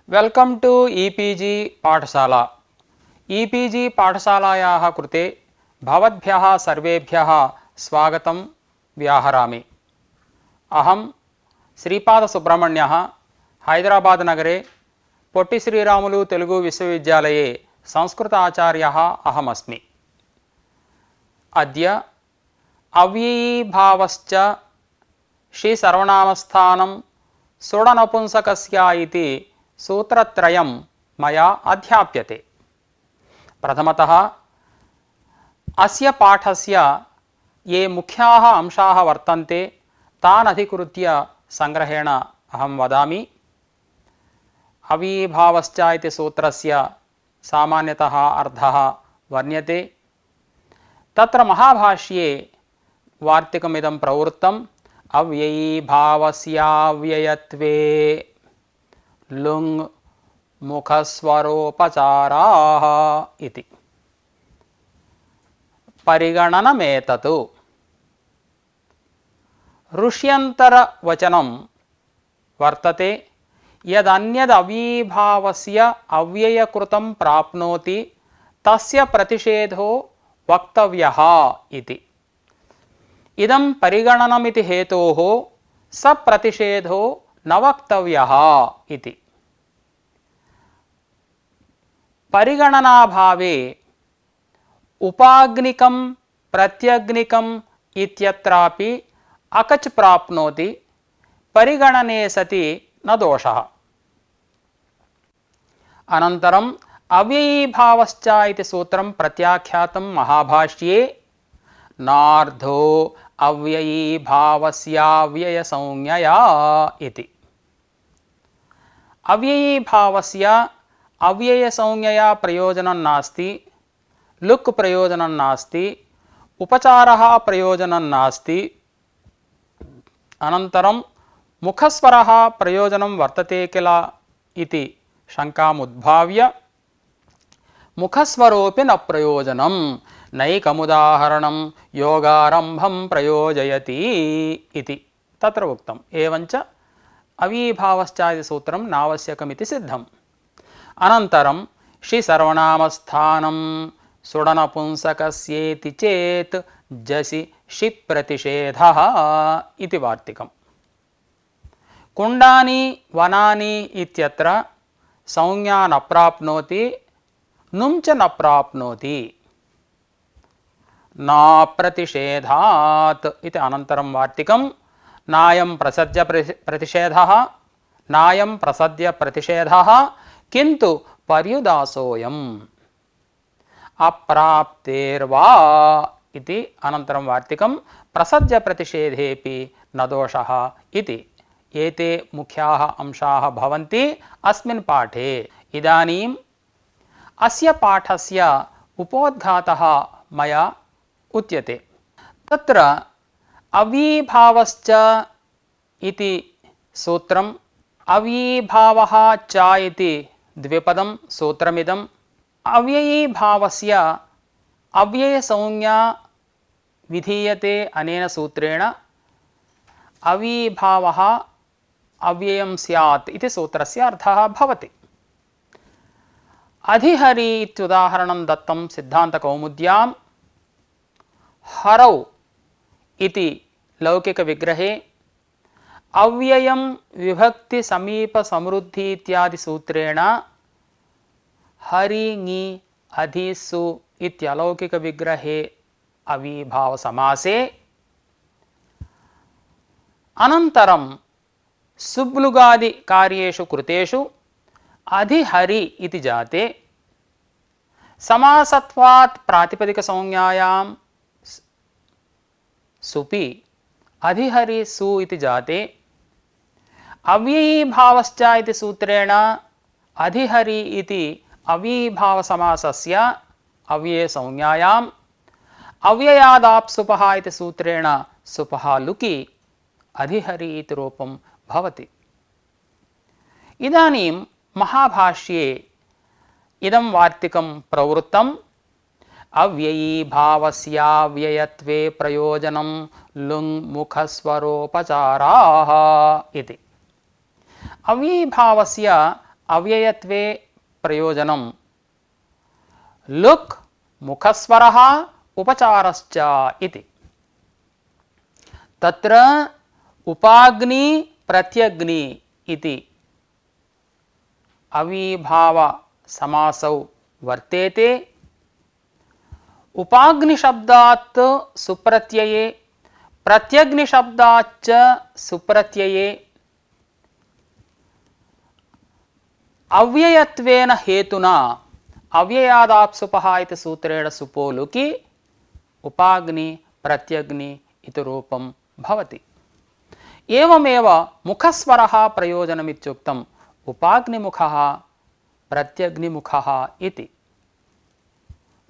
Welcome to e-PG पाठशाला। E-PG पाठशालायाः कृते भवद्भ्यः सर्वेभ्यः स्वागतं व्याहरामि। अहं श्रीपादसुब्रह्मण्यः हैदराबाद नगरे पोट्टि श्रीरामुलु तेलुगु विश्वविद्यालये संस्कृत आचार्यः अहमस्मि। अद्य अव्ययीभावश्च श्रीसर्वनामस्थानं सुडनपुंसकस्य इति सूत्रत्रयं मया अध्याप्यते। प्रथमतः अस्य पाठस्य ये मुख्याः अंशाः वर्तन्ते तान् अधिकृत्य संग्रहेण अहं वदामि। अव्ययीभावश्च इति सूत्रस्य सामान्यतः अर्थः वर्ण्यते। तत्र महाभाष्ये वार्तिकमिदं प्रवृत्तम् अव्ययीभावस्याव्ययत्वे लुङ् मुखस्वरोपचाराः इति। परिगणनमेतत् ऋष्यन्तरवचनं वर्तते। यदन्यदव्ययीभावस्य अव्ययकृतं प्राप्नोति तस्य प्रतिषेधो वक्तव्यः इति। इदं परिगणनमिति हेतोः सप्रतिषेधो न वक्तव्यः इति। परिगणनाभावे उपाग्निकं प्रत्यग्निकम् इत्यत्रापि अकच् प्राप्नोति। परिगणने सति न दोषः। अनन्तरम् अव्ययीभावश्च इति सूत्रं प्रत्याख्यातं महाभाष्ये नार्धो अव्ययीभावस्याव्ययसंज्ञया इति। अव्ययीभावस्य अव्ययसंज्ञया प्रयोजनं नास्ति, लुक् प्रयोजनं नास्ति, उपचारः प्रयोजनं नास्ति। अनन्तरं मुखस्वरः प्रयोजनं वर्तते किल इति शङ्कामुद्भाव्य मुखस्वरोऽपि न प्रयोजनं नैकमुदाहरणं योगारम्भं प्रयोजयति इति तत्र उक्तम्। एवञ्च अव्ययीभावश्च इति सूत्रं नावश्यकमिति सिद्धम्। अनन्तरं श्रीसर्वनामस्थानं सुडनपुंसकस्येति चेत् जसि षिप्रतिषेधः इति वार्तिकम्। कुण्डानि वनानि इत्यत्र संज्ञा न प्राप्नोति, नुं च न प्राप्नोति। नाप्रतिषेधात् इति अनन्तरं वार्तिकं नायं प्रसज्य प्रतिषेधः नायं प्रसद्य प्रतिषेधः किन्तु पर्युदासोऽयम् अप्राप्तेर्वा इति अनन्तरं वार्तिकं प्रसज्य प्रतिषेधेऽपि न दोषः इति। एते मुख्याः अंशाः भवन्ति अस्मिन् पाठे। इदानीम् अस्य पाठस्य उपोद्घातः मया उच्यते। तत्र अव्ययीभावश्च इति सूत्रम् अव्ययीभावः च इति द्विपदं सूत्रमिदम्। अव्ययीभावस्य अव्ययसंज्ञा विधीयते अनेन सूत्रेण। अव्ययीभावः अव्ययं स्यात् इति सूत्रस्य अर्थः भवति। अधिहरि इत्युदाहरणं दत्तं सिद्धान्तकौमुद्यां। हरौ इति लौकिकविग्रहे अव्ययं विभक्ति समीप समृद्धि इत्यादि सूत्रेण हरि ङि अधिसु इत्यलौकिकविग्रहे अव्ययीभावसमासे अनन्तरं सुब्लुगादि कार्येषु कृतेषु अधिहरि इति जाते समासत्वात् प्रातिपदिकसंज्ञायां सुपि अधिहरि सु इति जाते अव्ययीभावश्च इति सूत्रेण अधिहरि इति अव्ययीभावसमासस्य अव्ययसंज्ञायाम् अव्ययादाप्सुपः इति सूत्रेण सुपः लुकि अधिहरि इति रूपं भवति। इदानीं महाभाष्ये इदं वार्तिकं प्रवृत्तम् अव्ययीभावस्याव्ययत्वे प्रयोजनं लुङ् मुखस्वरोपचाराः इति। अव्ययीभावस्य अव्ययत्वे प्रयोजनं लुक् मुखस्वरः उपचारश्च इति। तत्र उपाग्नि प्रत्यग्नि इति अविभाव समासौ वर्तेते। उपाग्नि शब्दात् सुप्रत्यये प्रत्यग्नि शब्दाच्च सुप्रत्यये अव्ययत्वेन हेतुना अव्ययादाप्सुपः इति सूत्रेण सुपोलुकि उपाग्नि प्रत्यग्नि इति रूपं भवति। एवमेव मुखस्वरः प्रयोजनमित्युक्तम् उपाग्निमुखः प्रत्यग्निमुखः इति।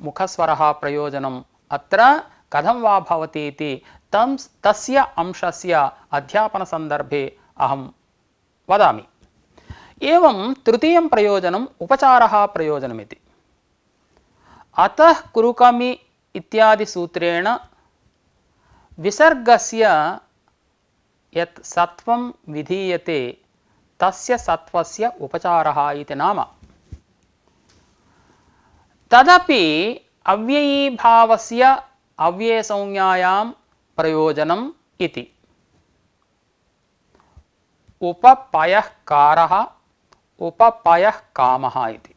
मुखस्वरः प्रयोजनम् अत्र कथं वा भवति इति तस्य अंशस्य अध्यापनसन्दर्भे अहं वदामि। एवं तृतीयं प्रयोजनम् उपचारः प्रयोजनमिति। अतः कुरुकमि इत्यादि सूत्रेण विसर्गस्य यत् सत्वं विधीयते तस्य सत्वस्य उपचारः इति नाम। तदपि अव्ययीभावस्य अव्ययसंज्ञायां प्रयोजनम् इति। उपपयः कारः उपपयः कामः इति।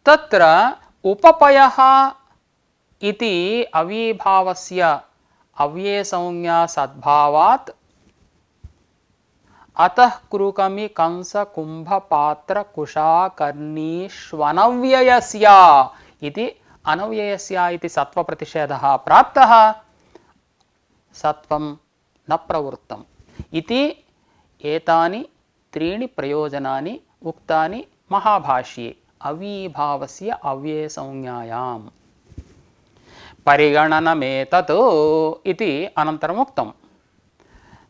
तत्र उपपयः इति अव्ययीभावस्य अव्ययसंज्ञा सद्भावात् अतः कुरुकमि कंस कुंभ पात्र कुशाकर्णीष्वनव्ययस्य इति अनव्ययस्य इति सत्वप्रतिषेधः प्राप्तः, सत्वं न प्रवृत्तम् इति एतानि त्रीणि प्रयोजनानि उक्तानि महाभाष्ये अव्ययीभावस्य अव्ययसंज्ञायाम्। परिगणनमेतत् इति अनन्तरम् उक्तम्।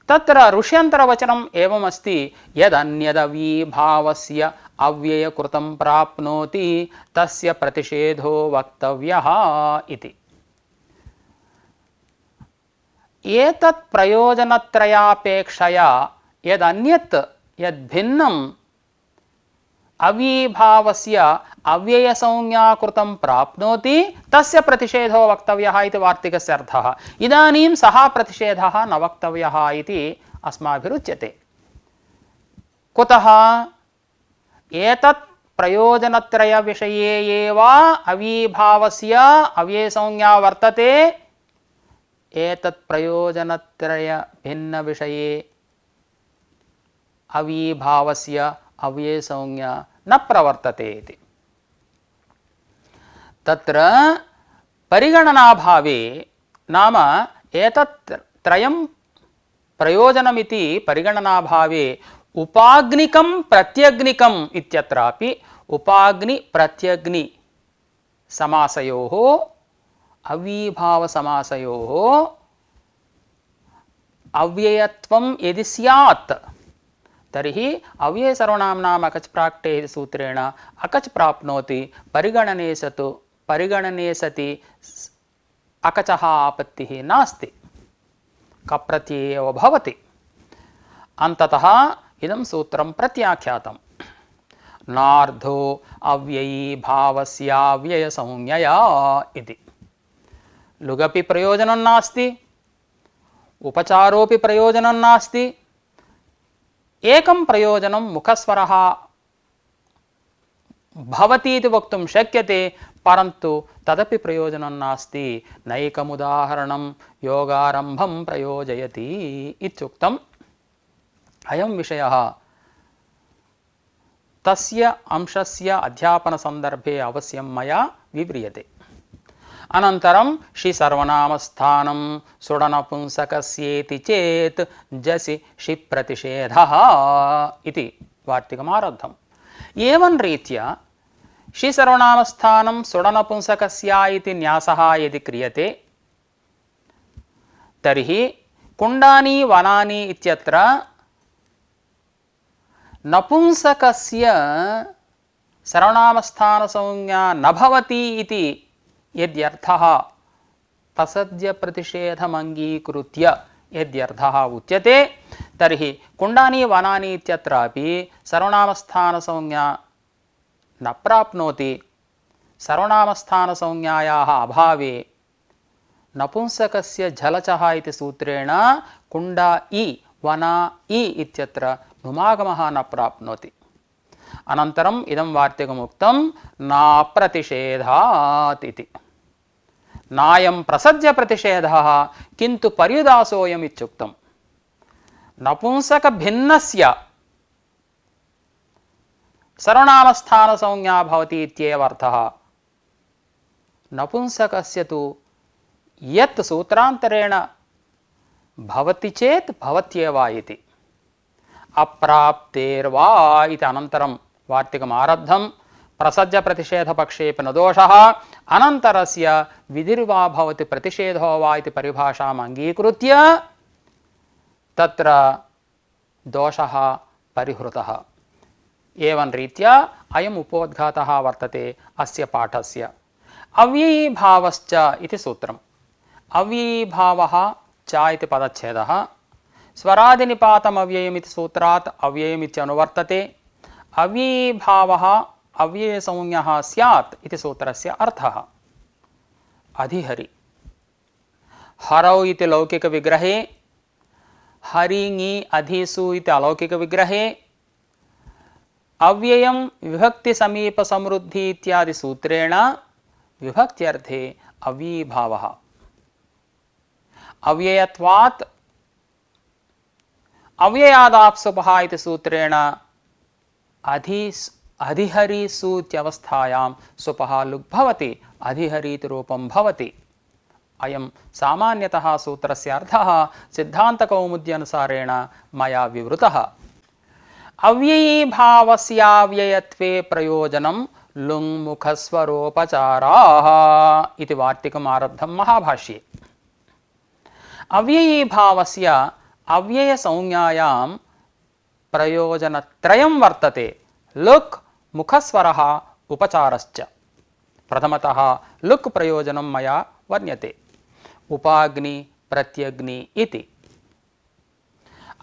तत्र ऋष्यन्तरवचनम् एवमस्ति, यदन्यदव्ययीभावस्य अव्ययकृतं प्राप्नोति तस्य प्रतिषेधो वक्तव्यः इति। एतत् प्रयोजनत्रयापेक्षया यदन्यत् यद्भिन्नम् अव्ययीभावस्य अव्ययसंज्ञाकृतं प्राप्नोति तस्य प्रतिषेधो वक्तव्यः इति वार्तिकस्य अर्थः। इदानीं सः प्रतिषेधः न वक्तव्यः इति अस्माभिरुच्यते। कुतः? एतत् प्रयोजनत्रयविषये एव अव्ययीभावस्य अव्ययसंज्ञा वर्तते, एतत् प्रयोजनत्रयभिन्नविषये अव्ययीभावस्य अव्ययसंज्ञा न प्रवर्तते इति। तत्र परिगणनाभावे नाम एतत् त्रयं प्रयोजनमिति परिगणनाभावे उपाग्निकं प्रत्यग्निकम् इत्यत्रापि उपाग्नि प्रत्यग्नि समासयोः अव्ययीभावसमासयोः अव्ययत्वं यदि स्यात् तर्हि अव्ययसर्वनाम्नाम् अकच् प्राक्टेः इति सूत्रेण अकच् प्राप्नोति, परिगणने सति अकचः आपत्तिः नास्ति, कप्रत्यये एव भवति। अन्ततः इदं सूत्रं प्रत्याख्यातम्। नार्धो अव्ययीभावस्याव्ययसंज्ञया इति। लुगपि प्रयोजनं नास्ति, उपचारोपि प्रयोजनं नास्ति, एकं प्रयोजनं मुखस्वरः भवति इति वक्तुं शक्यते, परन्तु तदपि प्रयोजनं नास्ति। नैकमुदाहरणं योगारम्भं प्रयोजयति इत्युक्तम्। अयं विषयः तस्य अंशस्य अध्यापनसन्दर्भे अवश्यं मया विव्रियते। अनन्तरं षि सर्वनामस्थानं सुडनपुंसकस्येति चेत् जसि षि प्रतिषेधः इति वार्तिकमारब्धम्। एवं रीत्या षि सर्वनामस्थानं सुडनपुंसकस्य इति न्यासः यदि क्रियते तर्हि कुण्डानि वनानि इत्यत्र नपुंसकस्य सर्वनामस्थानसंज्ञा न भवति इति यद्यर्थः तसद्य प्रतिषेधमङ्गीकृत्य यद्यर्थः उच्यते तर्हि कुण्डानि वनानि इत्यत्रापि सर्वनामस्थानसंज्ञा न प्राप्नोति। सर्वनामस्थानसंज्ञायाः अभावे नपुंसकस्य झलचः इति सूत्रेण कुण्डा इ वना इ इत्यत्र नुमागमः न प्राप्नोति। अनन्तरम् इदं वार्तिकमुक्तं नाप्रतिषेधात् इति। नायं प्रसज्य प्रतिषेधः किन्तु पर्युदासोऽयम् इत्युक्तं। नपुंसकभिन्नस्य सर्वनामस्थानसंज्ञा भवति इत्येव अर्थः। नपुंसकस्य तु यत् सूत्रान्तरेण भवति चेत् भवत्येव इति। अप्राप्तेर्वा इति अनन्तरं वार्तिकम् आरब्धं। प्रसज्य प्रतिषेधपक्षेऽपि न दोषः, अनन्तरस्य विधिर्वा भवति प्रतिषेधो वा इति परिभाषाम् अङ्गीकृत्य तत्र दोषः परिहृतः। एवं रीत्या अयम् उपोद्घातः वर्तते अस्य पाठस्य। अव्ययीभावश्च इति सूत्रम्। अव्ययीभावः च इति पदच्छेदः। स्वरादिनिपातम् अव्ययम् इति सूत्रात् अव्ययम् इत्यनुवर्तते। अव्ययीभावः अव्ययसंज्ञः स्यात् इति सूत्रस्य अर्थः। अधिहरि हरौ इति लौकिकविग्रहे, हरिङि अधिसु इति अलौकिकविग्रहे, अव्ययं विभक्तिसमीपसमृद्धि इत्यादि सूत्रेण विभक्त्यर्थे अव्ययीभावः। अव्ययत्वात् अव्ययादाप्सुपः इति सूत्रेण अधिहरिसु इत्यवस्थायां सुपः लुक् भवति, अधिहरीति रूपं भवति। अयं सामान्यतः सूत्रस्य अर्थः सिद्धान्तकौमुद्यनुसारेण मया विवृतः। अव्ययीभावस्याव्ययत्वे प्रयोजनं लुङ्मुखस्वरोपचाराः इति वार्तिकम् आरब्धं महाभाष्ये। अव्ययीभावस्य अव्ययसंज्ञायां प्रयोजनत्रयं वर्तते। लुक्, मुखस्वरः, उपचारश्च। प्रथमतः लुक् प्रयोजनं मया वर्ण्यते। उपाग्नि, प्रत्यग्नि इति।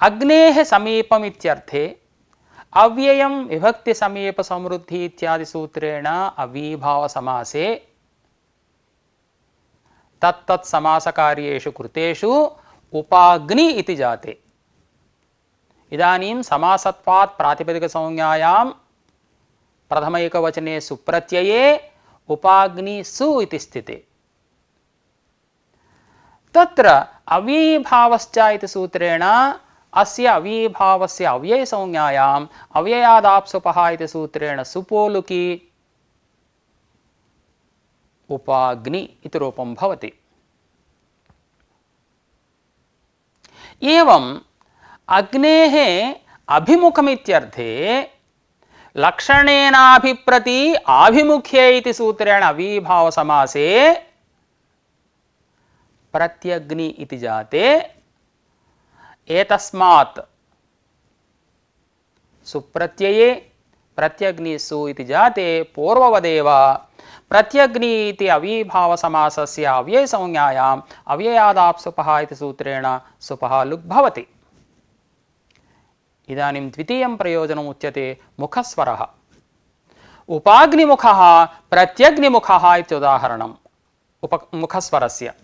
अग्नेः समीपम् इत्यर्थे अव्ययं विभक्तिसमीपसमृद्धि इत्यादि सूत्रेण अव्ययीभावसमासे तत्तत् समासकार्येषु कृतेषु उपाग्नि इति जाते। इदानीं समासत्वात् प्रातिपदिकसंज्ञायां प्रथमैकवचने सुप्रत्यये उपाग्नि सु इति स्थिते। तत्र अव्ययीभावश्च इति सूत्रेण अस्य अव्ययीभावस्य अव्ययसंज्ञायाम् अव्ययादाप्सुपः इति सूत्रेण सुपोलुकी उपाग्नि इति रूपं भवति। एवं अग्नेः अभिमुखमित्यर्थे लक्षणेनाभिप्रति आभिमुख्ये इति सूत्रेण अव्ययीभावसमासे प्रत्यग्नि इति जाते। एतस्मात् सुप्रत्यये प्रत्यग्निसु इति जाते पूर्ववदेव प्रत्यग्नि इति अव्ययीभावसमासस्य अव्ययसंज्ञायाम् अव्ययादाप्सुपः इति सूत्रेण सुपः लुक् भवति। इदानीं द्वितीयं प्रयोजनम् उच्यते मुखस्वरः। उपाग्निमुखः प्रत्यग्निमुखः इति उदाहरणम् मुखस्वरस्य।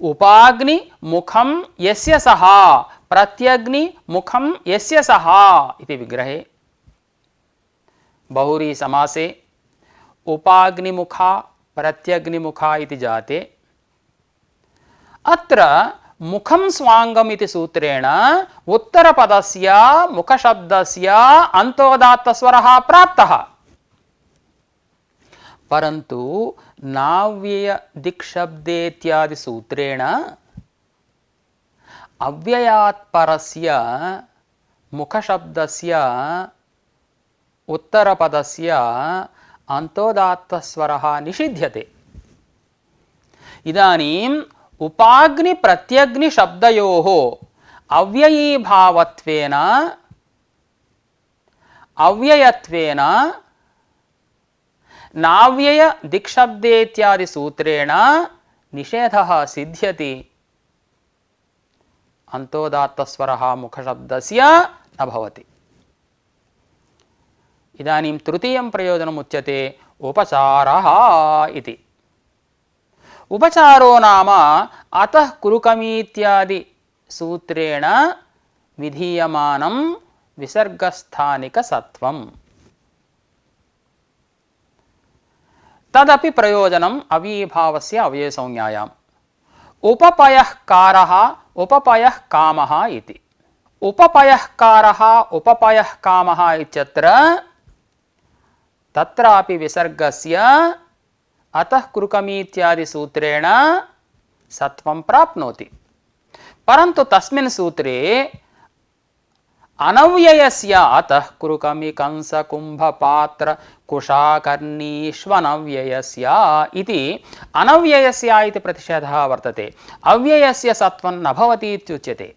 उपाग्निमुखं यस्य सः प्रत्यग्निमुखं यस्य सः इति विग्रहे। बहुरी समासे उपाग्निमुखा प्रत्यग्निमुखा इति जाते। अत्र मुखं स्वाङ्गम् इति सूत्रेण उत्तरपदस्य मुखशब्दस्य अन्तोदात्तस्वरः प्राप्तः। परन्तु नाव्ययदिक्शब्देत्यादि सूत्रेण अव्ययात् परस्य मुखशब्दस्य उत्तरपदस्य अन्तोदात्तस्वरः निषिध्यते। इदानीम् उपाग्नि प्रत्यग्नि शब्दयोः अव्ययीभावत्वेन अव्ययत्वेन नाव्यय दिक्शब्देत्यादि सूत्रेण निषेधः सिद्ध्यति। अन्तोदात्तस्वरः मुखशब्दस्य न भवति। इदानीं तृतीयं प्रयोजनम् उच्यते उपचारः इति। उपचारो नाम अतः कुरुकमीत्यादि सूत्रेण विधीयमानं विसर्गस्थानिकसत्वम्। तदपि प्रयोजनम् अव्ययीभावस्य अव्ययसंज्ञायाम्। उपपयः कारः उपपयः कामः इति। उपपयः कारः उपपयः कामः इत्यत्र तत्रापि विसर्गस्य अतः कुरुकमीत्यादि सूत्रेण सत्वं प्राप्नोति। परन्तु तस्मिन् सूत्रे अनव्ययस्य अतः कुरुकमि कंस कुंभ पात्र कुशाकर्णीष्वनव्ययस्य इति अनव्ययस्य इति प्रतिषेधः वर्तते। अव्ययस्य सत्वं न भवति इत्युच्यते।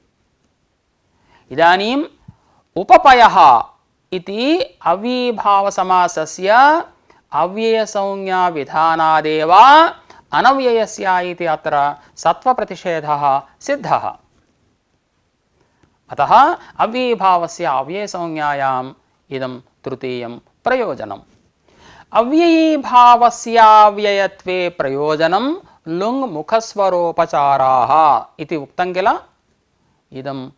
इदानीम् उपपयः इति अव्ययीभावसमासस्य अव्ययसंज्ञाविधानादेव अनव्ययस्य इति अत्र सत्वप्रतिषेधः सिद्धः। अतः अव्ययीभावस्य अव्ययसंज्ञायाम् इदं तृतीयं प्रयोजनम्। अव्ययीभावस्याव्ययत्वे प्रयोजनं लुङ् मुखस्वरोपचाराः इति उक्तं किल। इदं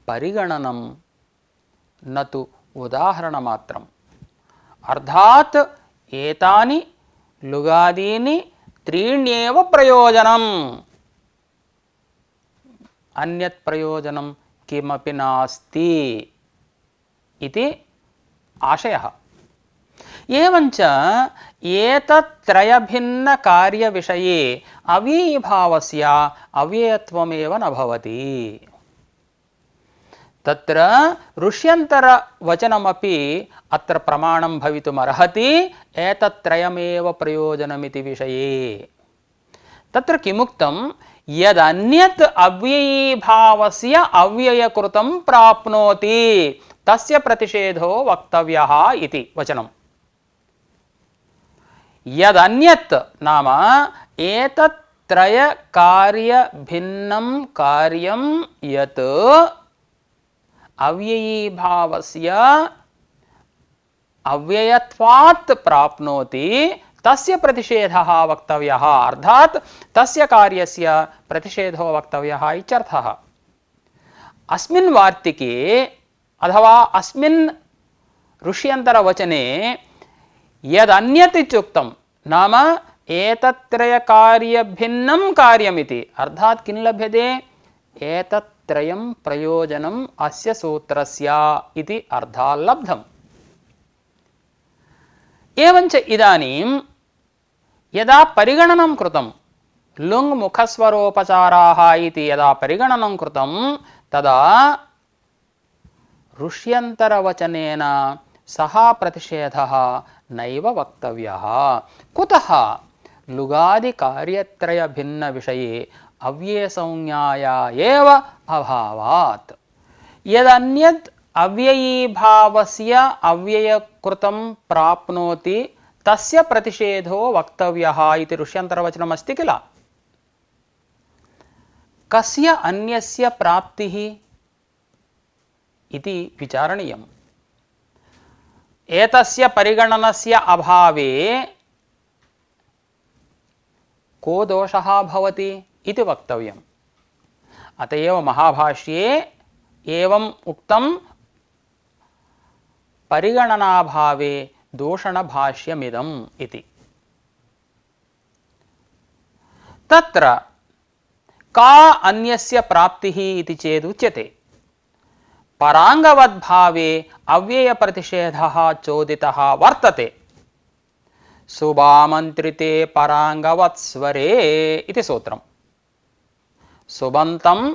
परिगणनं न तु उदाहरणमात्रम्। अर्थात् एतानि लुगादीनि त्रीण्येव प्रयोजनम्, अन्यत् प्रयोजनं किमपि नास्ति इति आशयः। एवञ्च एतत्त्रयभिन्नकार्यविषये अव्ययीभावस्य अव्ययत्वमेव न भवति। तत्र ऋष्यन्तरवचनमपि अत्र प्रमाणं भवितुमर्हति एतत्त्रयमेव प्रयोजनमिति विषये। तत्र किमुक्तं यदन्यत् अव्ययीभावस्य अव्ययकृतं प्राप्नोति तस्य प्रतिषेधो वक्तव्यः इति वचनम्। यदन्यत् नाम एतत्त्रयकार्यभिन्नं कार्यं यत् अव्ययीभावस्य अव्ययत्वात् प्राप्नोति तस्य प्रतिषेधः वक्तव्यः। अर्थात् तस्य कार्यस्य प्रतिषेधो वक्तव्यः इत्यर्थः। अस्मिन् वार्तिके अथवा अस्मिन् ऋष्यन्तरवचने यदन्यत् इत्युक्तं नाम एतत्त्रयकार्यभिन्नं कार्यमिति। अर्थात् किं लभ्यते? एतत्त्रयं प्रयोजनम् अस्य सूत्रस्य इति अर्थः लब्धम्। एवञ्च इदानीं यदा परिगणनं कृतं लुङ् मुखस्वरोपचाराः इति यदा परिगणनं कृतं तदा ऋष्यन्तरवचनेन सः प्रतिषेधः नैव वक्तव्यः। कुतः? लुगादिकार्यत्रयभिन्नविषये अव्ययसंज्ञाया एव अभावात्। यदन्यत् अव्ययीभावस्य अव्ययकृतं प्राप्नोति तस्य प्रतिषेधो वक्तव्यः इति ऋष्यन्तरवचनमस्ति किल। कस्य अन्यस्य प्राप्तिः इति विचारणीयम्। एतस्य परिगणनस्य अभावे को दोषः भवति इति वक्तव्यम्। अत एव महाभाष्ये एवम् उक्तं परिगणनाभावे दूषणभाष्यमिदम् इति। तत्र का अन्यस्य प्राप्तिः इति चेदुच्यते। पराङ्गवद्भावे अव्ययप्रतिषेधः चोदितः वर्तते। सुबामन्त्रिते पराङ्गवत्स्वरे इति सूत्रम्। सुबन्तम्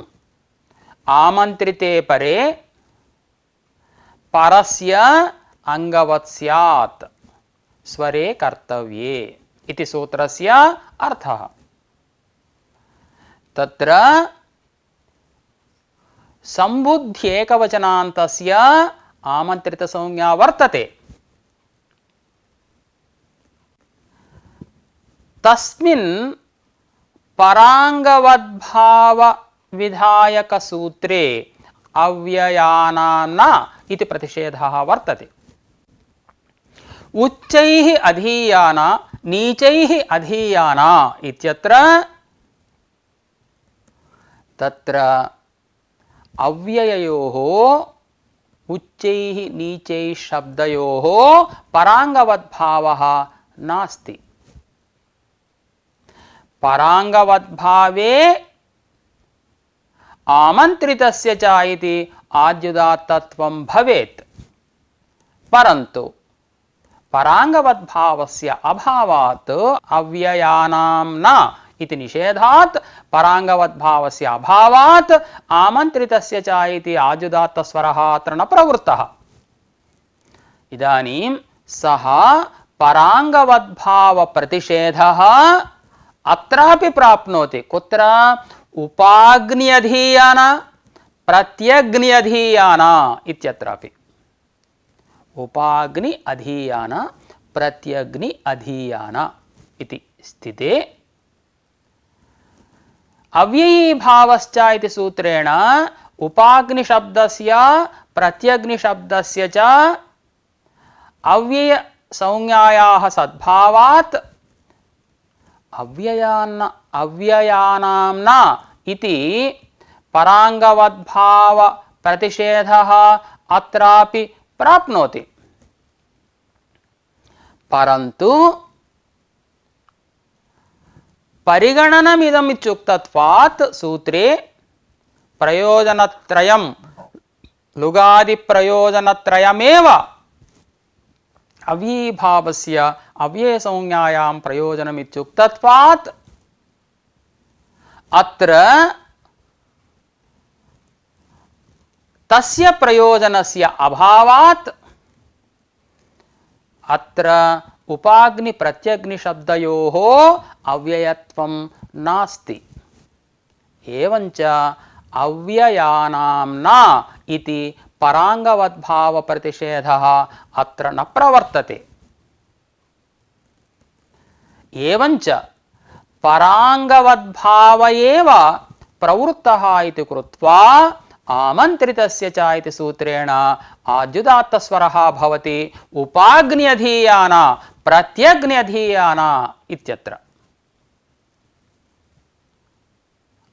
आमन्त्रिते परे परस्य अंगवत् स्यात् स्वरे कर्तव्ये इति सूत्रस्य अर्थः। तत्र सम्बुद्ध्येकवचनान्तस्य आमन्त्रितसंज्ञा वर्तते। तस्मिन् पराङ्गवद्भाव विधायकसूत्रे अव्ययानां न इति प्रतिषेधः वर्तते। उच्चैः अधीयान नीचैः अधीयान इत्यत्र तत्र अव्यययोः उच्चैः नीचैः शब्दयोः पराङ्गवद्भावः नास्ति। पराङ्गवद्भावे आमन्त्रितस्य च इति आद्युदात्तत्वं भवेत्, परन्तु पराङ्गवद्भावस्य अभावात् अव्ययानां न इति निषेधात् पराङ्गवद्भावस्य अभावात् आमन्त्रितस्य च इति आद्युदात्तस्वरः अत्र न प्रवृत्तः। इदानीं सः पराङ्गवद्भावप्रतिषेधः अत्रापि प्राप्नोति। कुत्र? उपाग्नि अधीयान प्रत्यग्नि अधीयान इत्यत्रापि। उपाग्नि अधीयान प्रत्यग्नि अधीयान इति स्थिते अव्ययी भावश्च इति सूत्रेण उपाग्नि शब्दस्य प्रत्यग्नि शब्दस्य च अव्यय संज्ञायाः सद्भावात् अव्ययानां न इति पराङ्गवद्भाव प्रतिषेधः अत्रापि प्राप्नोति। परन्तु परिगणनमिदम् इत्युक्तत्वात् सूत्रे प्रयोजनत्रयं लुगादिप्रयोजनत्रयमेव अव्ययीभावस्य अव्ययसंज्ञायां प्रयोजनम् इत्युक्तत्वात् अत्र तस्य प्रयोजनस्य अभावात् अत्र उपाग्नि प्रत्यग्नि शब्दयोः अव्ययत्वं नास्ति। एवञ्च अव्ययानां न इति पराङ्गवद्भाव प्रतिषेधः अत्र न प्रवर्तते। एवञ्च पराङ्गवद्भाव एव प्रवृत्तः इति कृत्वा आमन्त्रितस्य च इति सूत्रेण आद्युदात्तस्वरः भवति उपाग्नि अधीयान प्रत्यग्नि अधीयान इत्यत्र।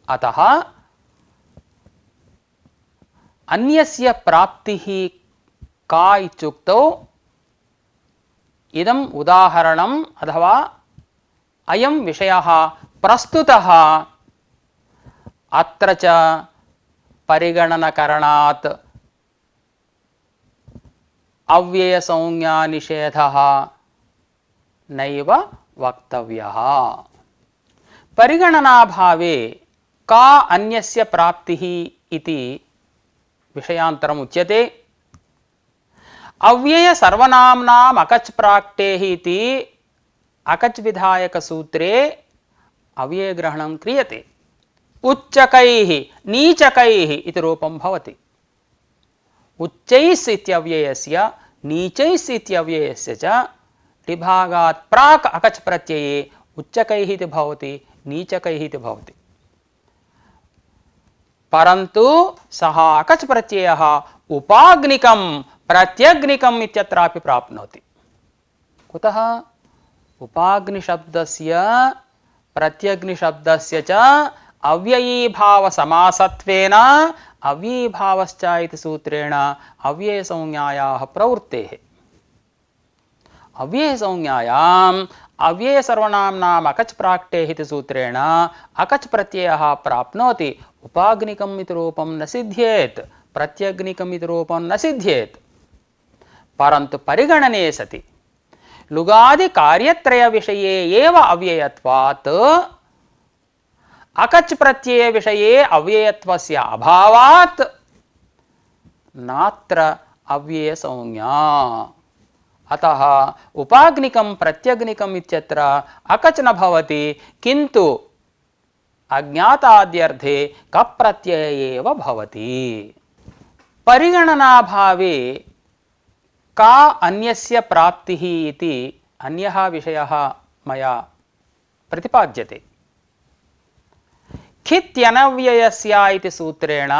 अतः अन्यस्य प्राप्तिः का इत्युक्तौ इदम् उदाहरणम् अथवा अयं विषयः प्रस्तुतः अत्र च परिगणनकरणात् अव्ययसंज्ञानिषेधः नैव वक्तव्यः। परिगणनाभावे का अन्यस्य प्राप्तिः इति विषयान्तरम् उच्यते। अव्यय सर्वनाम्नाम् अकच् प्राक्टेः इति अकच् विधायक सूत्रे अव्ययग्रहणं क्रियते। उच्चकैः नीचकैः इति रूपं भवति। उच्चैस् इत्यव्ययस्य नीचैस् इत्यव्ययस्य च विभागात् प्राक् अकच् प्रत्यये उच्चकैः इति भवति, नीचकैः इति भवति। परन्तु सः अकच् प्रत्ययः उपाग्निकं प्रत्यग्निकम् इत्यत्रापि प्राप्नोति। कुतः? उपाग्निशब्दस्य प्रत्यग्निशब्दस्य च अव्ययीभावसमासत्वेन अव्ययीभावश्च इति सूत्रेण अव्ययसंज्ञायाः प्रवृत्तेः। अव्ययसंज्ञायाम् अव्ययसर्वनाम्नाम् अकच् प्राक्टेः इति सूत्रेण अकच् प्रत्ययः प्राप्नोति। उपाग्निकम् इति रूपं न सिद्ध्येत्, प्रत्यग्निकम् इति रूपं न सिद्ध्येत्। परन्तु परिगणने सति लुगादि कार्यत्रय विषये एव अव्ययत्वात् अकच् प्रत्यय विषये अव्ययत्वस्य अभावात् नात्र अव्ययसंज्ञा। अतः उपाग्निकं प्रत्यग्निकम् इत्यत्र अकच् न भवति, किन्तु अज्ञाताद्यर्थे कप् प्रत्यय एव भवति। परिगणनाभावे का अन्यस्य प्राप्तिः इति अन्यः विषयः मया प्रतिपाद्यते। खित्यनव्ययस्य इति सूत्रेण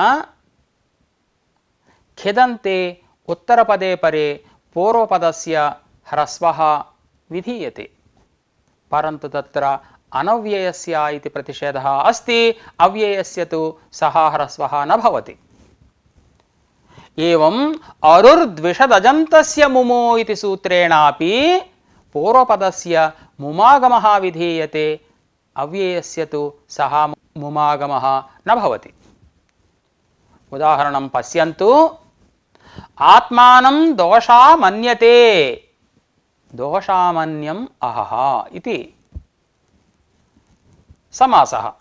खिदन्ते उत्तरपदे परे पूर्वपदस्य ह्रस्वः विधीयते, परन्तु तत्र अनव्ययस्य इति प्रतिषेधः अस्ति, अव्ययस्य तु सः ह्रस्वः न भवति। एवम् अरुर्द्विषदजन्तस्य मुमो इति सूत्रेणापि पूर्वपदस्य मुमागमः विधीयते, अव्ययस्य तु सः मुमागमः न भवति। उदाहरणं पश्यन्तु। आत्मानं दोषा मन्यते, दोषामन्यम् अहः इति समासः।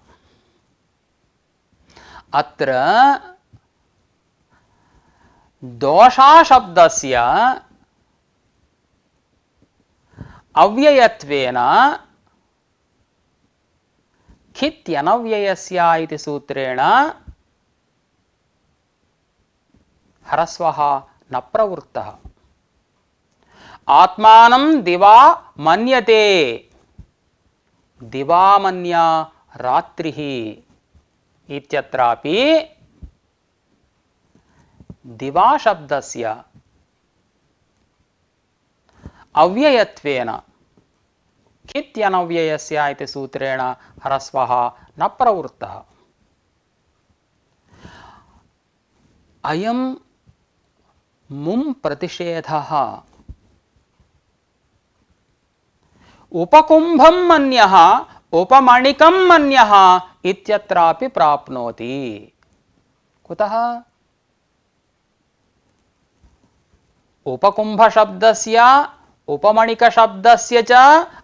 अत्र दोषा शब्दस्य अव्ययत्वेन खित्यनव्ययस्य इति सूत्रेण ह्रस्वः न प्रवृत्तः। आत्मानं दिवा मन्यते, दिवा मन्या रात्रिः इत्यत्रापि दिवा शब्दस्य अव्ययत्वेन खित्यनव्ययस्य इति सूत्रेण ह्रस्वः न प्रवृत्तः। अयं मुं प्रतिषेधः उपकुंभं मन्यः उपमणिकं मन्यः इत्यत्रापि प्राप्नोति। कुतः? उपकुंभशब्दस्य उपमणिकशब्दस्य च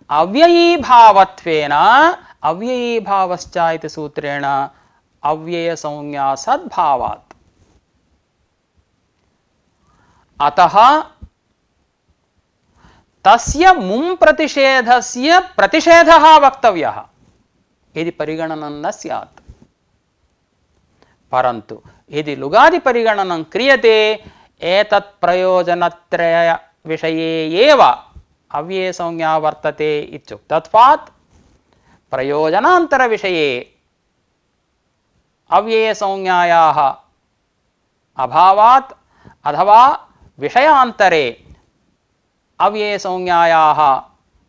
अव्ययीभावत्वेन अव्ययीभावश्च इति सूत्रेण अव्ययसंज्ञा सद्भावात्। अतः तस्य मुं प्रतिषेधस्य प्रतिषेधः वक्तव्यः यदि परिगणनं न स्यात्। परन्तु यदि लुगादि परिगणनं क्रियते एतत् प्रयोजनत्रय विषये एव अव्ययसंज्ञा वर्तते इत्युक्तत्वात् प्रयोजनान्तर विषये अव्ययसंज्ञायाः अभावात् अथवा विषयान्तरे अव्ययसंज्ञायाः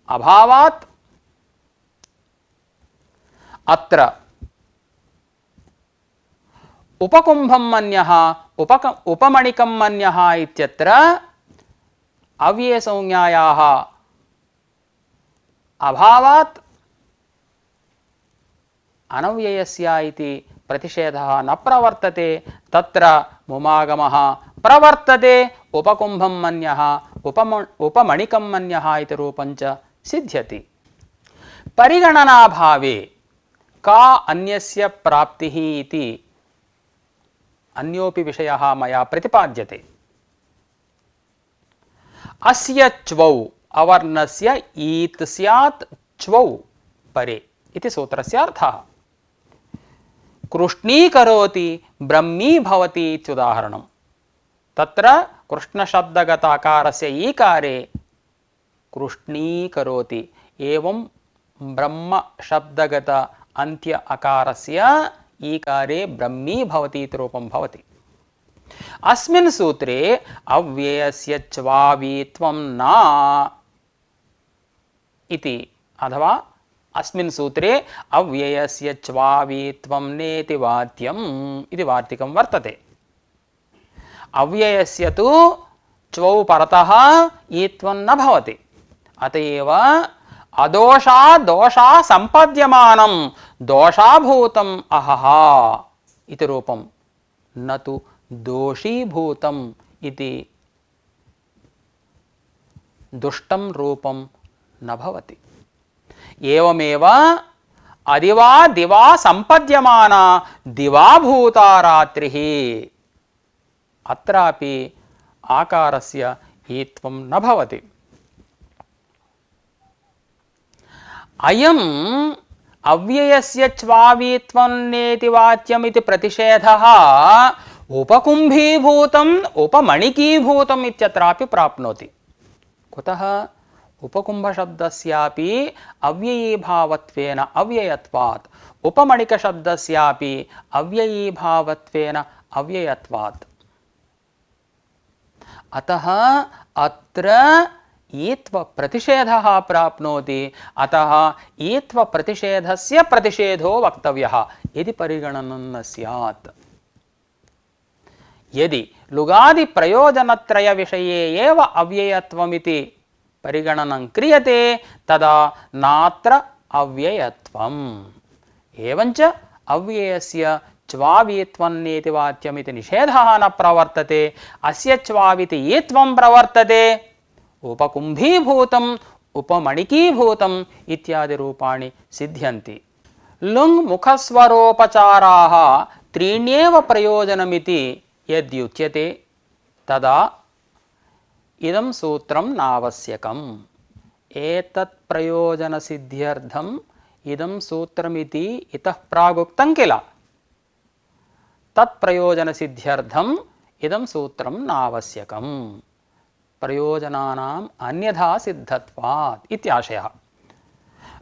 अभावात् अत्र उपकुंभं मन्यः उपमणिकं मन्यः इत्यत्र अव्ययसंज्ञायाः अभावात् अनव्ययस्य इति प्रतिषेधः न प्रवर्तते। तत्र मुमागमः प्रवर्तते। उपकुंभं मन्यः उपमणिकं मन्यः इति रूपं च सिद्ध्यति। परिगणनाभावे का अन्यस्य प्राप्तिः इति अन्योपि विषयः मया प्रतिपाद्यते। अस्य च्वौ अवर्णस्य ईत् स्यात् च्वौ परे इति सूत्रस्य अर्थः। कृष्णीकरोति ब्रह्मी भवति इत्युदाहरणम्। तत्र कृष्णशब्दगत अकारस्य ईकारे कृष्णीकरोति, एवं ब्रह्म शब्दगत अन्त्य अकारस्य ईकारे ब्रह्मी भवति इति रूपं भवति। अस्मिन् सूत्रे अव्ययस्य च्वावीत्वं न इति, अथवा अस्मिन् सूत्रे अव्ययस्य च्वावीत्वं नेति वाच्यम् इति वार्तिकं वर्तते। अव्ययस्य तु च्वौ परतः ईत्वं न भवति। अतएव अदोषा दोषा सम्पद्यमानं दोषाभूतम् अहः इति रूपं, न तु दोषीभूतम् इति दुष्टं रूपं न भवति। एवमेव अदिवा दिवा सम्पद्यमाना दिवाभूता रात्रिः, अत्रापि आकारस्य ईत्वं न भवति। अयम् अव्ययस्य च्वावीत्वं नेति वाच्यम् इति प्रतिषेधः उपकुम्भीभूतम् उपमणिकीभूतम् इत्यत्रापि प्राप्नोति। कुतः? उपकुम्भशब्दस्यापि अव्ययीभावत्वेन अव्ययत्वात् उपमणिकशब्दस्यापि अव्ययीभावत्वेन अव्ययत्वात्। अतः अत्र ईत्व प्रतिषेधः प्राप्नोति। अतः ईत्व प्रतिषेधस्य प्रतिषेधो वक्तव्यः यदि परिगणनं न स्यात्। यदि लुगादि प्रयोजनत्रय विषये एव अव्ययत्वमिति परिगणनं क्रियते तदा नात्र अव्ययत्वम्। एवञ्च अव्ययस्य च्वावीत्वन्नेति वाच्यमिति निषेधः न प्रवर्तते। अस्य च्वाविति ईत्वं प्रवर्तते। उपकुम्भीभूतम् उपमणिकीभूतम् इत्यादि रूपाणि सिद्ध्यन्ति। लुङ् मुखस्वरोपचाराः त्रीण्येव प्रयोजनमिति यद्युच्यते तदा इदं सूत्रं नावश्यकम्। एतत् प्रयोजनसिद्ध्यर्थम् इदं सूत्रमिति इतः प्रागुक्तं किल। तत्प्रयोजनसिद्ध्यर्थम् इदं सूत्रं नावश्यकम्। प्रयोजनानाम् अन्यथा सिद्धत्वात् इत्याशयः।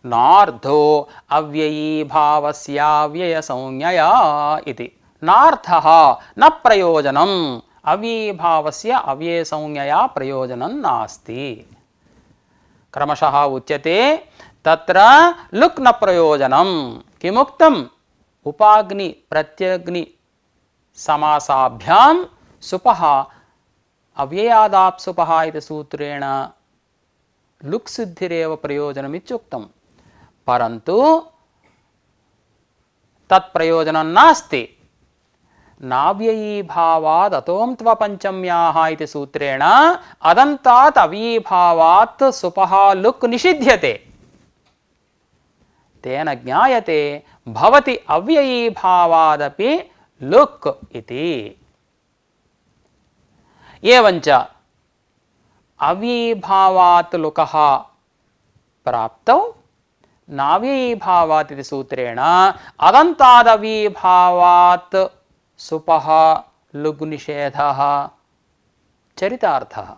नार्धो अव्ययीभावस्याव्ययसंज्ञया इति। नार्थः न प्रयोजनम्। अव्ययीभावस्य अव्ययसंज्ञया प्रयोजनं नास्ति। क्रमशः उच्यते तत्र लुक् न प्रयोजनं। किमुक्तम्? उपाग्नि प्रत्यग्नि समासाभ्यां सुपः अव्ययादाप्सुपः इति सूत्रेण लुक् सिद्धिरेव प्रयोजनमित्युक्तं। परन्तु तत्प्रयोजनं नास्ति। नाव्ययीभावाद् अतोऽन्त्वपञ्चम्याः इति सूत्रेण अदन्तात् अव्ययीभावात् सुपः लुक् निषिध्यते। तेन ज्ञायते भवति अव्ययीभावादपि लुक् इति। एवञ्च अव्ययीभावात् लुकः प्राप्तौ नाव्ययीभावात् इति सूत्रेण अदन्तादव्ययीभावात् सुपः लुग् निषेधः चरितार्थः।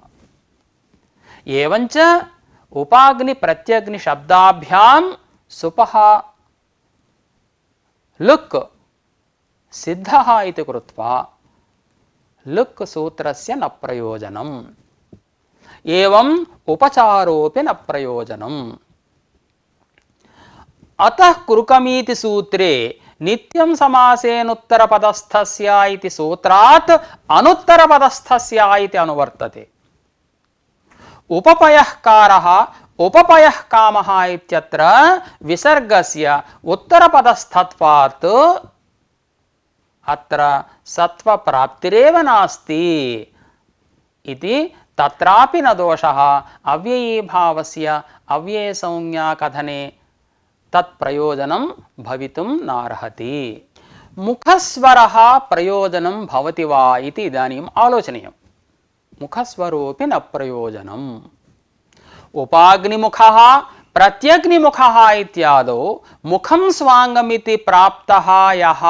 एवञ्च उपाग्नि प्रत्यग्नि शब्दाभ्यां सुपः लुक् सिद्धः इति कृत्वा लुक् सूत्रस्य न प्रयोजनम्। एवम् उपचारोऽपि न प्रयोजनम्। अतः कुरुकमीति सूत्रे नित्यं समासेनुत्तरपदस्थस्य इति सूत्रात् अनुत्तरपदस्थस्य इति अनुवर्तते। उपपयः कारः उपपयः कामः इत्यत्र विसर्गस्य उत्तरपदस्थत्वात् अत्र सत्वप्राप्तिरेव नास्ति इति तत्रापि न दोषः। अव्ययीभावस्य अव्ययसंज्ञाकथने तत्प्रयोजनं भवितुं नार्हति। मुखस्वरः प्रयोजनं भवति वा इति इदानीम् आलोचनीयम्। मुखस्वरोऽपि न प्रयोजनम्। उपाग्निमुखः प्रत्यग्निमुखः इत्यादौ मुखं स्वाङ्गमिति प्राप्तः यः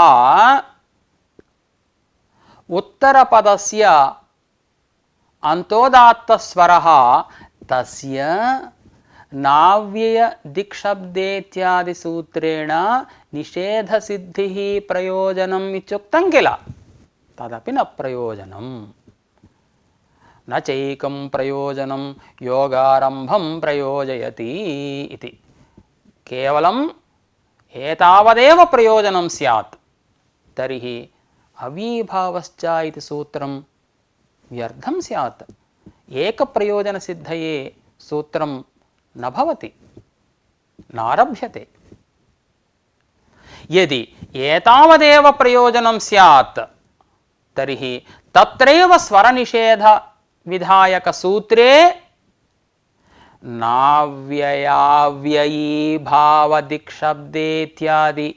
उत्तरपदस्य अन्तोदात्तस्वरः तस्य नाव्यय दिक्शब्देत्यादि सूत्रेण निषेधसिद्धिः प्रयोजनम् इत्युक्तं किल। तदपि न प्रयोजनम्। न चैकं प्रयोजनं योगारम्भं प्रयोजयति इति। केवलम् एतावदेव प्रयोजनं स्यात् तर्हि अव्ययीभावश्च इति सूत्रं व्यर्थं स्यात्। एकप्रयोजनसिद्धये सूत्रं न भवति, नारभ्यते। यदि एतावदेव प्रयोजनं स्यात् तर्हि तत्रैव स्वरनिषेध विधायक सूत्रे नाव्ययाव्ययीभावदिक्शब्देत्यादि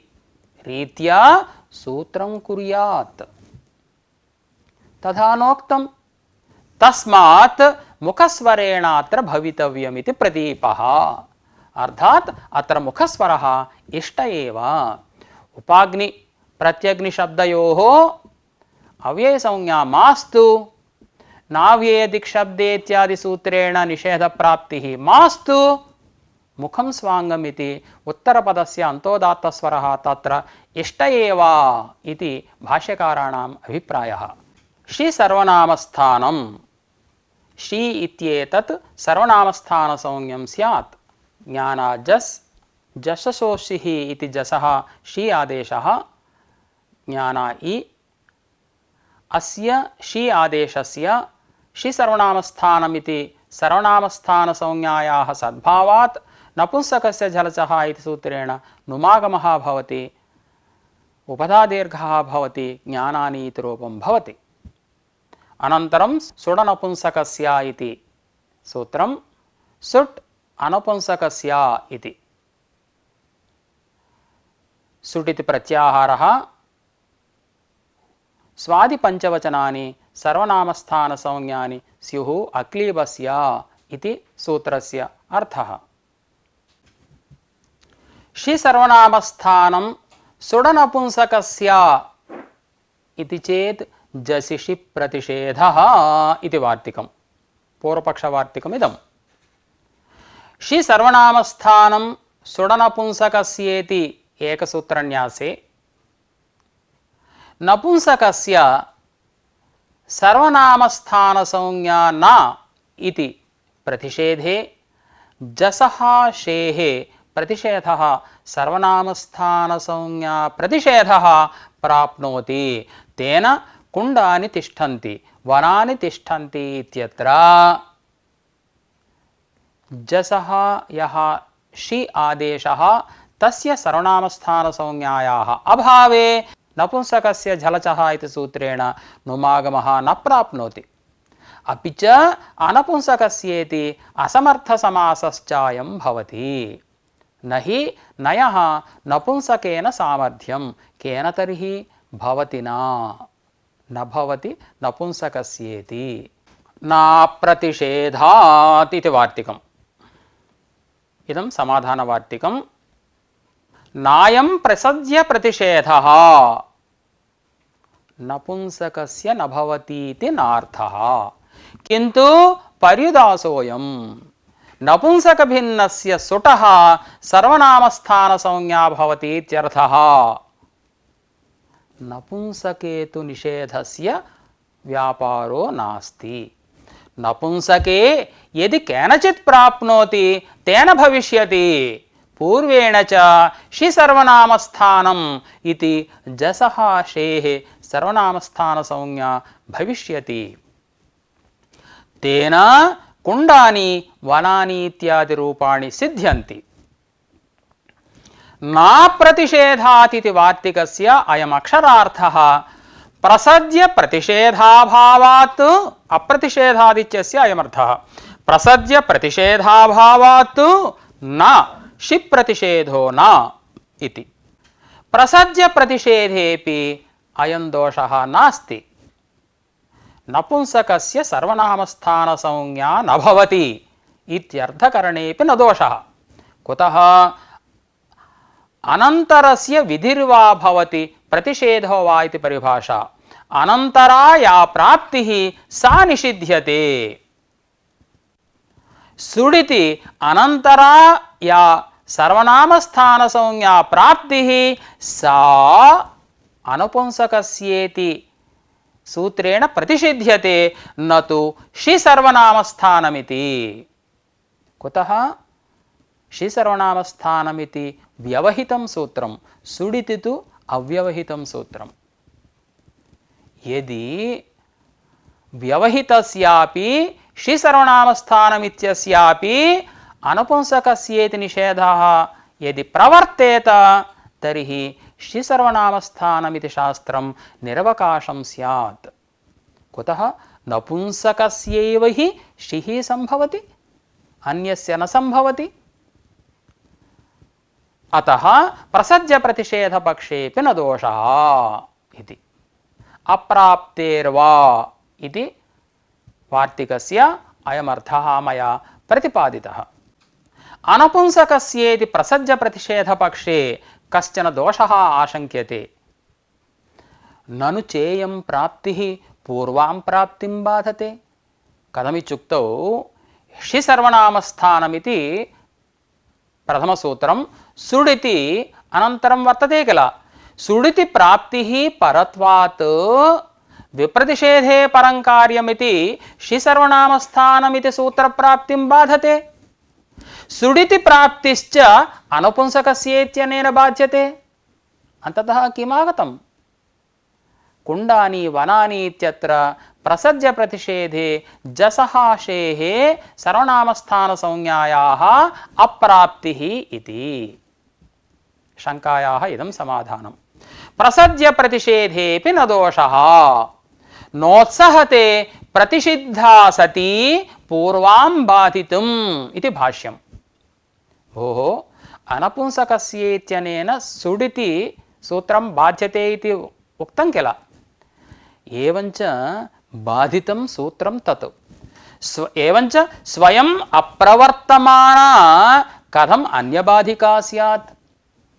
रीत्या सूत्रं कुर्यात्। तथा नोक्तं। तस्मात् मुखस्वरेण अत्र भवितव्यमिति प्रदीपः। अर्थात् अत्र मुखस्वरः इष्ट एव। उपाग्नि प्रत्यग्निशब्दयोः अव्ययसंज्ञा मास्तु। नाव्ययदिक्शब्देत्यादि सूत्रेण निषेधप्राप्तिः मास्तु। मुखं स्वाङ्गमिति उत्तरपदस्य अन्तोदात्तस्वरः तत्र इष्ट एव इति भाष्यकाराणाम् अभिप्रायः। षि सर्वनामस्थानं षि इत्येतत् सर्वनामस्थानसंज्ञं स्यात्। ज्ञानाजस् जशसोषिः इति जसः षि आदेशः ज्ञाना इ अस्य षि आदेशस्य षि सर्वनामस्थानमिति सर्वनामस्थानसंज्ञायाः सद्भावात् नपुंसकस्य झलचः इति सूत्रेण नुमागमः भवति, उपधादीर्घः भवति, ज्ञानानि इति रूपं भवति। अनन्तरं सुडनपुंसकस्य इति सूत्रं सुट् अनपुंसकस्य इति। सुट् इति प्रत्याहारः स्वादिपञ्चवचनानि सर्वनामस्थानसंज्ञानि स्युः अक्लीबस्य इति सूत्रस्य अर्थः। षि सर्वनामस्थानं सुडनपुंसकस्य इति चेत् जसिषि प्रतिषेधः इति वार्तिकं, पूर्वपक्षवार्तिकमिदं। षि सर्वनामस्थानं सुडनपुंसकस्येति एकसूत्रन्यासे नपुंसकस्य सर्वनामस्थानसंज्ञा न इति प्रतिषेधे जसः शेः प्रतिषेधः सर्वनामस्थानसंज्ञा प्रतिषेधः प्राप्नोति, तेन कुण्डानि तिष्ठन्ति वनानि तिष्ठन्ति इत्यत्र जसः यः षि आदेशः तस्य सर्वनामस्थानसंज्ञायाः अभावे नपुंसकस्य झलचः इति सूत्रेण नुमागमः न प्राप्नोति। अपि च अनपुंसकस्येति असमर्थसमासश्चायं भवति। न हि नयः नपुंसकेन सामर्थ्यं केन तर्हि भवति न भवति नपुंसकस्येति। नाप्रतिषेधात् इति वार्तिकम्। इदं समाधानवार्तिकम्। नायं प्रसज्य प्रतिषेधः नपुंसकस्य न भवति इति नार्थः, किन्तु पर्युदासोऽयं नपुंसकभिन्नस्य सुटः सर्वनामस्थानसंज्ञा भवति इत्यर्थः। नपुंसके तु निषेधस्य व्यापारो नास्ति। नपुंसके यदि केनचित् प्राप्नोति तेन भविष्यति। पूर्वेण च षि सर्वनामस्थानम् इति जसः शेः सर्वनामस्थानसंज्ञा भविष्यति। तेन कुण्डानि वनानि इत्यादि रूपाणि सिद्ध्यन्ति। नाप्रतिषेधात् इति वार्तिकस्य अयम् अक्षरार्थः प्रसज्य प्रतिषेधाभावात् अप्रतिषेधादित्यस्य अयमर्थः। प्रसज्य प्रतिषेधाभावात् न षि प्रतिषेधो न इति। प्रसज्य प्रतिषेधेपि अयं दोषः नास्ति। नपुंसकस्य सर्वनामस्थानसंज्ञा न भवति इत्यर्थकरणेपि न दोषः। कुतः? अनन्तरस्य विधिर्वा भवति प्रतिषेधो वा इति परिभाषा। अनन्तरा या प्राप्तिः सा निषिध्यते। सुडिति अनन्तरा या सर्वनामस्थानसंज्ञा प्राप्तिः सा अनुपुंसकस्येति सूत्रेण प्रतिषिध्यते, न तु षि सर्वनामस्थानमिति। कुतः? षि सर्वनामस्थानमिति व्यवहितं सूत्रं, सुडिति तु अव्यवहितं सूत्रं। यदि व्यवहितस्यापि षि सर्वनामस्थानमित्यस्यापि अनुपुंसकस्येति निषेधः यदि प्रवर्तेत तर्हि षि सर्वनामस्थानमिति शास्त्रं निरवकाशं स्यात्। कुतः? नपुंसकस्यैव हि षिः सम्भवति, अन्यस्य न सम्भवति। अतः प्रसज्य प्रतिषेधपक्षेऽपि न दोषः इति। अप्राप्तेर्वा इति वार्तिकस्य अयमर्थः मया प्रतिपादितः। अनपुंसकस्येति प्रसज्य प्रतिषेधपक्षे कश्चन दोषः आशङ्क्यते। ननु चेयं प्राप्तिः पूर्वां प्राप्तिं बाधते। कथमित्युक्तौ षि सर्वनामस्थानमिति प्रथमसूत्रं सुडिति अनन्तरं वर्तते किल सुडिति प्राप्तिः परत्वात् विप्रतिषेधे परं कार्यमिति षिसर्वनामस्थानमिति सूत्रप्राप्तिं बाधते सुडिति प्राप्तिश्च अनुपुंसकस्येत्यनेन बाध्यते अन्ततः किमागतं कुण्डानि वनानि इत्यत्र प्रसज्य प्रतिषेधे जसहाशेः सर्वनामस्थानसंज्ञायाः अप्राप्तिः इति शङ्कायाः इदं समाधानं प्रसज्य प्रतिषेधेऽपि न दोषः नोत्सहते प्रतिषिद्धा सती पूर्वां बाधितुम् इति भाष्यम् भोः अनपुंसकस्येत्यनेन सुडिति सूत्रं बाध्यते इति उक्तं किल एवञ्च बाधितं सूत्रं तत् एवञ्च स्वयम् अप्रवर्तमाना कथम् अन्यबाधिका स्यात्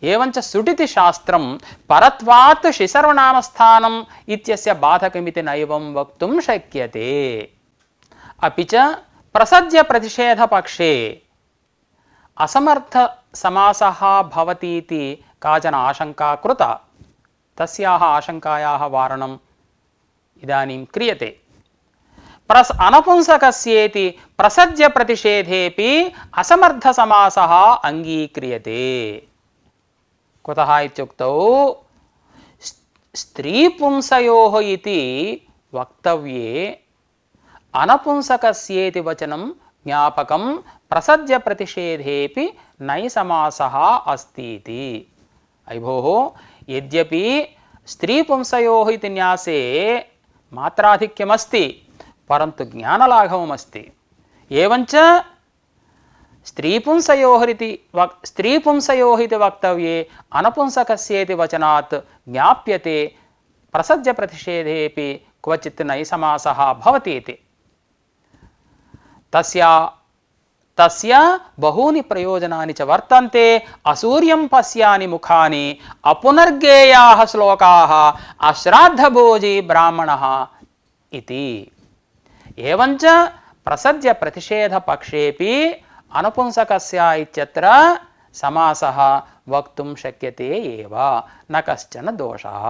एवञ्च सुडिति शास्त्रं परत्वात् षिसर्वनामस्थानम् इत्यस्य बाधकमिति नैवं वक्तुं शक्यते अपि च प्रसज्य प्रतिषेधपक्षे असमर्थसमासः भवतीति काचन आशंका कृता तस्याः आशंकायाः वारणम् इदानीं क्रियते अनपुंसकस्येति प्रसज्य प्रतिषेधेऽपि असमर्थसमासः अङ्गीक्रियते कुतः इत्युक्तौ स्त्रीपुंसयोः इति वक्तव्ये अनपुंसकस्येति वचनं ज्ञापकं प्रसज्य प्रतिषेधेऽपि नै समासः अस्ति इति अयि भोः यद्यपि स्त्रीपुंसयोः इति न्यासे मात्राधिक्यमस्ति परन्तु ज्ञानलाघवमस्ति एवञ्च स्त्रीपुंसयोः इति वक्तव्ये अनपुंसकस्येति वचनात् ज्ञाप्यते प्रसज्य प्रतिषेधेऽपि क्वचित् नै समासः भवति इति तस्य बहूनि प्रयोजनानि च वर्तन्ते असूर्यं पश्यानि मुखानि अपुनर्गेयाः श्लोकाः अश्राद्धभोजी ब्राह्मणः इति एवञ्च प्रसज्य प्रतिषेधपक्षेऽपि अनुपुंसकस्य इत्यत्र समासः वक्तुं शक्यते एव न कश्चन दोषः।